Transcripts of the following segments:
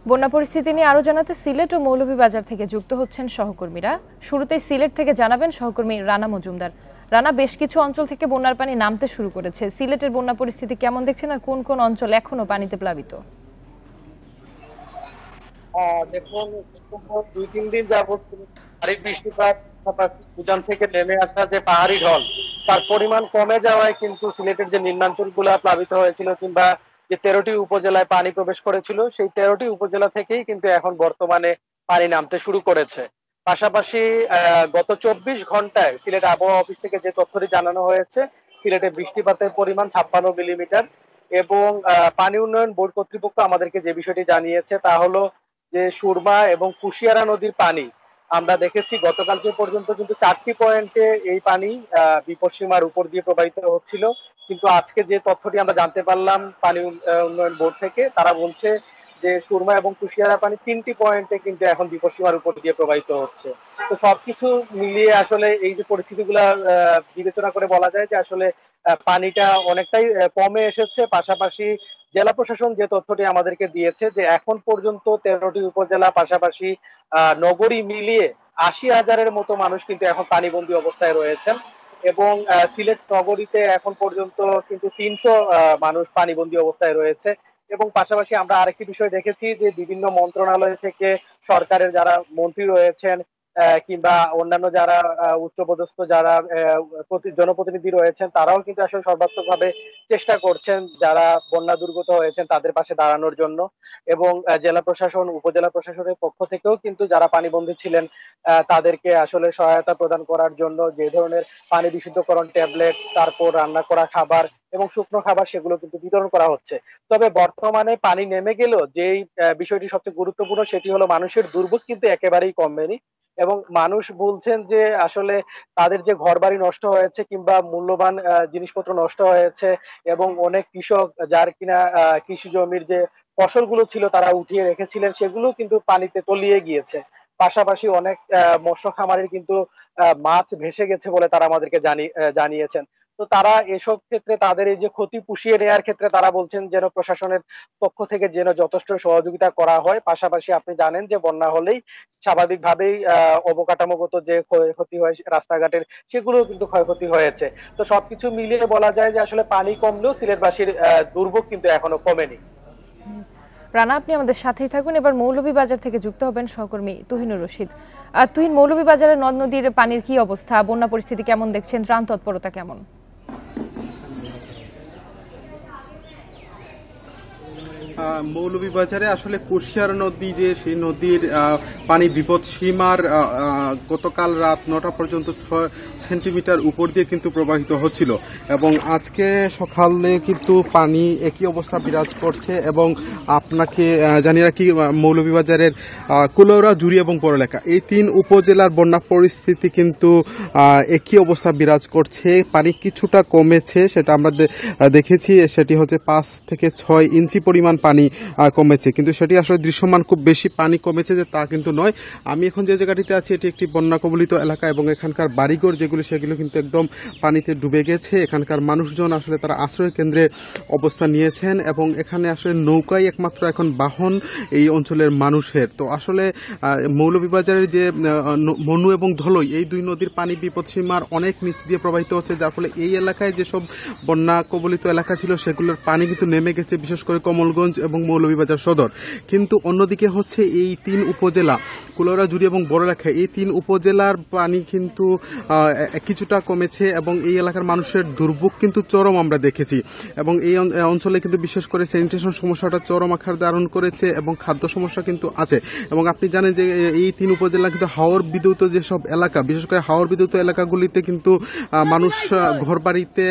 বন্যা পরিস্থিতি নিয়ে আরো জানাতে সিলেট ও মৌলভীবাজার থেকে যুক্ত হচ্ছেন সহকর্মীরা। শুরুতেই সিলেট থেকে জানাবেন সহকর্মী রানা মজুমদার। রানা, বেশ কিছু অঞ্চল থেকে বন্যার পানি নামতে শুরু করেছে। সিলেটের বন্যা পরিস্থিতি কেমন দেখছেন আর কোন কোন অঞ্চল এখনো পানিতে প্লাবিত? দেখুন, 2-3 দিন যাবত ভারী বৃষ্টিপাত, উজান থেকে নেমে আসা যে পাহাড়ি ঢল, তার পরিমাণ কমে যাওয়ায় কিন্তু সিলেটের যে নিম্নাঞ্চল গুলা প্লাবিত হয়েছিল কিংবা যে 13টি উপজেলায় পানি প্রবেশ করেছিল, সেই 13টি উপজেলা থেকেই কিন্তু এখন বর্তমানে পানি নামতে শুরু করেছে। পাশাপাশি গত 24 ঘন্টায় সিলেট আবহাওয়া অফিস থেকে যে তথ্যটি জানানো হয়েছে, সিলেটে বৃষ্টিপাতের পরিমাণ 56 মিলিমিটার। এবং পানি উন্নয়ন বোর্ড কর্তৃপক্ষ আমাদেরকে যে বিষয়টি জানিয়েছে তা হলো যে সুরমা এবং কুশিয়ারা নদীর পানি আমরা দেখেছি গতকালকে পর্যন্ত কিন্তু 4টি পয়েন্টে এই পানি বিপদসীমার উপর দিয়ে প্রবাহিত হচ্ছিল। কিন্তু আজকে যে তথ্যটি আমরা জানতে পারলাম পানি উন্নয়ন বোর্ড থেকে, তারা বলছে যে সুরমা এবং কুশিয়ারা পানি 3টি পয়েন্টে কিন্তু এখন বিপদসীমার উপর দিয়ে প্রবাহিত হচ্ছে। তো সবকিছু মিলিয়ে আসলে এই যে পরিস্থিতিগুলা বিবেচনা করে বলা যায় যে আসলে পানিটা অনেকটাই কমে এসেছে। পাশাপাশি জেলা প্রশাসন যে তথ্যটি আমাদেরকে দিয়েছে যে এখন পর্যন্ত 13টি উপজেলা পাশাপাশি নগরী মিলিয়ে 80,000-এর মতো মানুষ কিন্তু এখন পানিবন্দী অবস্থায় রয়েছেন। এবং সিলেট নগরীতে এখন পর্যন্ত কিন্তু 300 মানুষ পানিবন্দী অবস্থায় রয়েছে। এবং পাশাপাশি আমরা আরেকটি বিষয় দেখেছি যে বিভিন্ন মন্ত্রণালয় থেকে সরকারের যারা মন্ত্রী রয়েছেন কিংবা অন্যান্য যারা উচ্চপদস্থ যারা জনপ্রতিনিধি রয়েছেন, তারাও কিন্তু আসলে সর্বাত্মকভাবে চেষ্টা করছেন যারা বন্যা দুর্গত হয়েছেন তাদের পাশে দাঁড়ানোর জন্য। এবং জেলা প্রশাসন উপজেলা প্রশাসনের পক্ষ থেকেও কিন্তু যারা পানিবন্দী ছিলেন তাদেরকে আসলে সহায়তা প্রদান করার জন্য যে ধরনের পানি বিশুদ্ধকরণ ট্যাবলেট, তারপর রান্না করা খাবার এবং শুকনো খাবার সেগুলো কিন্তু বিতরণ করা হচ্ছে। তবে বর্তমানে পানি নেমে গেলেও যেই বিষয়টি সবচেয়ে গুরুত্বপূর্ণ সেটি হলো মানুষের দুর্ভোগ কিন্তু একেবারেই কমেনি। এবং মানুষ বলছেন যে আসলে তাদের যে ঘরবাড়ি নষ্ট হয়েছে কিংবা মূল্যবান জিনিসপত্র নষ্ট হয়েছে এবং অনেক কৃষক যার কিনা কৃষি জমির যে ফসলগুলো ছিল তারা উঠিয়ে রেখেছিলেন সেগুলো কিন্তু পানিতে তলিয়ে গিয়েছে। পাশাপাশি অনেক মৎস্য খামারের কিন্তু মাছ ভেসে গেছে বলে তারা আমাদেরকে জানিয়েছেন। তো তারা এসব ক্ষেত্রে তাদের এই যে ক্ষতি পুষিয়ে নেওয়ার ক্ষেত্রে তারা বলছেন যেন প্রশাসনের পক্ষ থেকে যেন যথেষ্ট সহযোগিতা করা হয়। পাশাপাশি আপনি জানেন যে বন্যা হলেই স্বাভাবিকভাবেই অবকাঠামোগত যে ক্ষয়ক্ষতি হয় রাস্তাঘাটের, সেগুলো কিন্তু ক্ষয়ক্ষতি হয়েছে। তো সবকিছু মিলিয়ে বলা যায় যে আসলে পানি কমলেও সিলেটবাসীর দুর্ভোগ কিন্তু এখনো কমেনি। রানা, আপনি আমাদের সাথেই থাকুন। এবার মৌলভীবাজার থেকে যুক্ত হবেন সহকর্মী তুহিনুর রশিদ। তুহিন, মৌলভীবাজারের নদ নদীর পানির কি অবস্থা, বন্যা পরিস্থিতি কেমন দেখছেন, ত্রাণ তৎপরতা কেমন? মৌলভীবাজারে আসলে কুশিয়ার নদী যে সেই নদীর পানি বিপদ সীমার গতকাল রাত 9টা পর্যন্ত 6 সেন্টিমিটার উপর দিয়ে কিন্তু প্রবাহিত হচ্ছিল এবং আজকে সকালে কিন্তু পানি একই অবস্থা বিরাজ করছে। এবং আপনাকে জানিয়ে রাখি মৌলভীবাজারের কুলৌড়া, জুড়ি এবং পৌরলেখা এই 3 উপজেলার বন্যা পরিস্থিতি কিন্তু একই অবস্থা বিরাজ করছে। পানি কিছুটা কমেছে, সেটা আমরা দেখেছি, সেটি হচ্ছে 5 থেকে 6 ইঞ্চি পরিমাণ পানি কমেছে, কিন্তু সেটি আসলে দৃশ্যমান খুব বেশি পানি কমেছে যে তা কিন্তু নয়। আমি এখন যে জায়গাটিতে আছি এটি একটি বন্যা কবলিত এলাকা এবং এখানকার বাড়িঘর যেগুলো সেগুলো কিন্তু একদম পানিতে ডুবে গেছে। এখানকার মানুষজন আসলে তারা আশ্রয় কেন্দ্রে অবস্থান নিয়েছেন এবং এখানে আসলে নৌকাই একমাত্র এখন বাহন এই অঞ্চলের মানুষের। তো আসলে মৌলভীবাজারের যে মনু এবং ধলই এই 2 নদীর পানি বিপদসীমার অনেক নিচ দিয়ে প্রবাহিত হচ্ছে, যার ফলে এই এলাকায় যেসব বন্যা কবলিত এলাকা ছিল সেগুলোর পানি কিন্তু নেমে গেছে, বিশেষ করে কমলগঞ্জ এবং মৌলভীবাজার সদর। কিন্তু অন্যদিকে হচ্ছে এই 3 উপজেলা কুলৌড়া, জুড়ি এবং বড়লেখা এই 3 উপজেলার পানি কিন্তু কিছুটা কমেছে এবং এই এলাকার মানুষের দুর্ভোগ কিন্তু চরম আমরা দেখেছি। এবং এই অঞ্চলে কিন্তু বিশেষ করে স্যানিটেশন সমস্যাটা চরম আকার ধারণ করেছে এবং খাদ্য সমস্যা কিন্তু আছে। এবং আপনি জানেন যে এই 3 উপজেলা কিন্তু হাওর বিদ্যুৎ যেসব এলাকা, বিশেষ করে হাওর বিদ্যুৎ এলাকাগুলিতে কিন্তু মানুষ ঘরবাড়িতে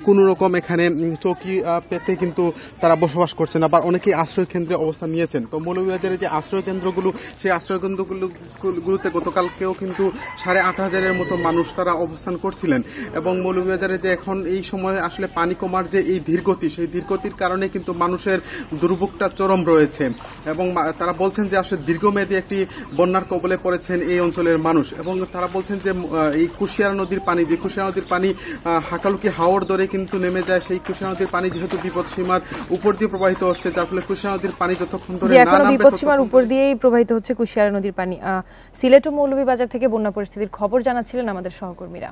কোনো রকম এখানে চৌকি পেতে কিন্তু তারা বসবাস করছেন, আবার অনেকেই আশ্রয় কেন্দ্রে অবস্থান নিয়েছেন। তো মৌলভীবাজারের যে আশ্রয় কেন্দ্রগুলো সেই আশ্রয় কেন্দ্রগুলোতে গতকালকেও কিন্তু 8,500-এর মতো মানুষ তারা অবস্থান করছিলেন। এবং মৌলভীবাজারে যে এখন এই সময় আসলে পানি কমার যে এই ধীরগতি, সেই ধীরগতির কারণে কিন্তু মানুষের দুর্ভোগটা চরম রয়েছে এবং তারা বলছেন যে আসলে দীর্ঘমেয়াদী একটি বন্যার কবলে পড়েছেন এই অঞ্চলের মানুষ। এবং তারা বলছেন যে এই কুশিয়ারা নদীর পানি, যে কুশিয়ারা নদীর পানি হাকালুকি হাওর দরে কিন্তু নেমে যায়, সেই কুশিয়ারা নদীর পানি যেহেতু বিপদ সীমার উপর দিয়ে প্রবাহিত হচ্ছে, যার যার ফলে কুশিয়ারা নদীর পানি যতক্ষণ ধরে যে না এখনো নামবে বিপদসীমার উপর দিয়েই প্রবাহিত হচ্ছে কুশিয়ারা নদীর পানি। সিলেট ও মৌলভীবাজার থেকে বন্যা পরিস্থিতির খবর জানাচ্ছিলেন আমাদের সহকর্মীরা।